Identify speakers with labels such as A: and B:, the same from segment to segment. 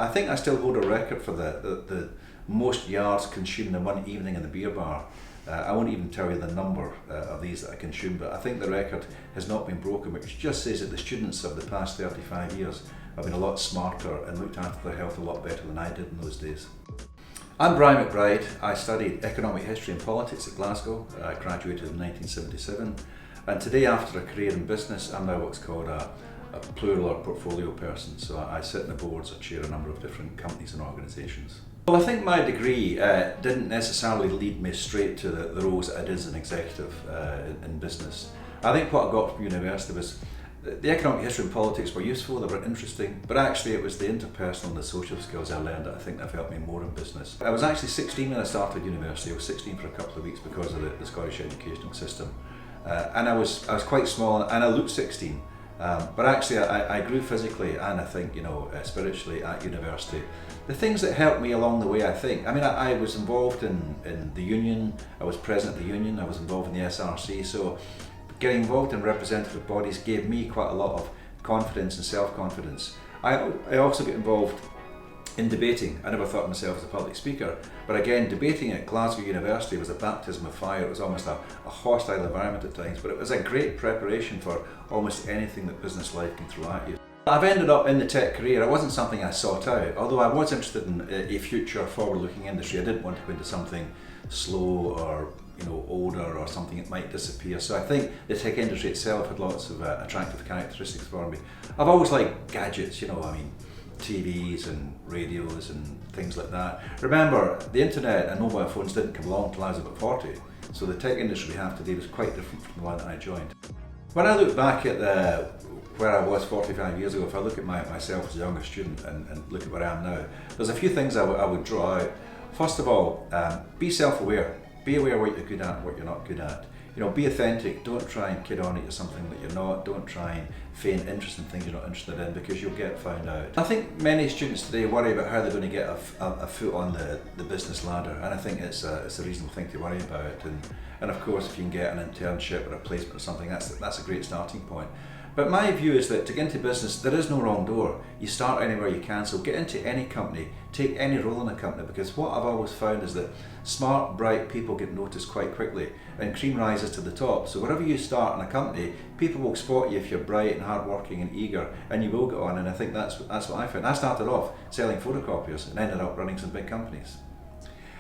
A: I think I still hold a record for the most yards consumed in one evening in the beer bar. I won't even tell you the number of these that I consumed, but I think the record has not been broken, which just says that the students of the past 35 years have been a lot smarter and looked after their health a lot better than I did in those days. I'm Brian McBride. I studied economic history and politics at Glasgow. I graduated in 1977, and today, after a career in business, I'm now what's called a plural or portfolio person. So I sit in the boards or chair a number of different companies and organisations. Well, I think my degree didn't necessarily lead me straight to the roles that I did as an executive in business. I think what I got from university was the economic history and politics were useful, they were interesting, but actually it was the interpersonal and the social skills I learned that I think have helped me more in business. I was actually 16 when I started university. I was 16 for a couple of weeks because of the Scottish educational system. And I was quite small and I looked 16. But actually I grew physically and I think, spiritually at university. The things that helped me along the way, I was involved in the union, I was president of the union, I was involved in the SRC, so getting involved in representative bodies gave me quite a lot of confidence and self-confidence. I also get involved in debating. I never thought of myself as a public speaker, but again, debating at Glasgow University was a baptism of fire. It was almost a hostile environment at times, but it was a great preparation for almost anything that business life can throw at you. I've ended up in the tech career. It wasn't something I sought out, although I was interested in a future forward-looking industry. I didn't want to go into something slow or older or something that might disappear. So I think the tech industry itself had lots of attractive characteristics for me. I've always liked gadgets, TVs and radios and things like that. Remember, the internet and mobile phones didn't come along until I was about 40, so the tech industry we have today was quite different from the one that I joined. When I look back at where I was 45 years ago, if I look at myself as a younger student and look at where I am now, there's a few things I would draw out. First of all, be self-aware. Be aware what you're good at and what you're not good at. Be authentic. Don't try and kid on it you're something that you're not. Don't try and feign interest in things you're not interested in, because you'll get found out. I think many students today worry about how they're going to get a foot on the business ladder, and I think it's a reasonable thing to worry about. And of course, if you can get an internship or a placement or something, that's a great starting point. But my view is that to get into business, there is no wrong door. You start anywhere you can, so get into any company, take any role in a company, because what I've always found is that smart, bright people get noticed quite quickly, and cream rises to the top. So wherever you start in a company, people will spot you if you're bright and hardworking and eager, and you will get on, and I think that's what I found. I started off selling photocopiers and ended up running some big companies.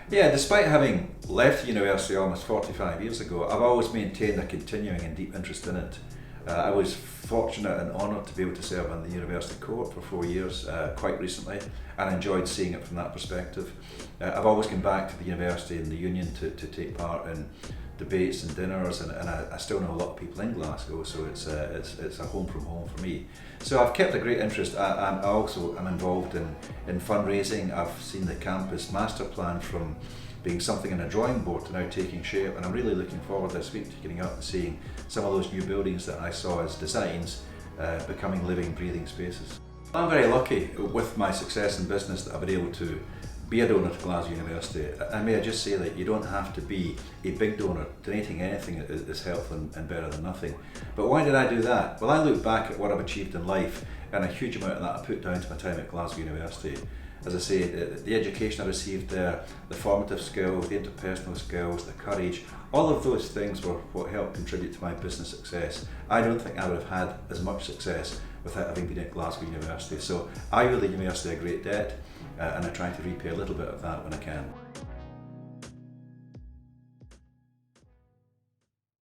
A: Yeah, despite having left university almost 45 years ago, I've always maintained a continuing and deep interest in it. I was fortunate and honoured to be able to serve on the university court for 4 years quite recently, and I enjoyed seeing it from that perspective. I've always come back to the university and the union to take part in debates and dinners, and I still know a lot of people in Glasgow, so it's a home from home for me. So I've kept a great interest. I also am involved in fundraising. I've seen the campus master plan from being something in a drawing board to now taking shape, and I'm really looking forward this week to getting out and seeing some of those new buildings that I saw as designs becoming living, breathing spaces. I'm very lucky with my success in business that I've been able to be a donor to Glasgow University. And may I just say that you don't have to be a big donor. Donating anything is helpful and better than nothing. But why did I do that? Well, I look back at what I've achieved in life, and a huge amount of that I put down to my time at Glasgow University. As I say, the education I received there, the formative skills, the interpersonal skills, the courage, all of those things were what helped contribute to my business success. I don't think I would have had as much success without having been at Glasgow University. So I owe the university a great debt, and I try to repay a little bit of that when I can.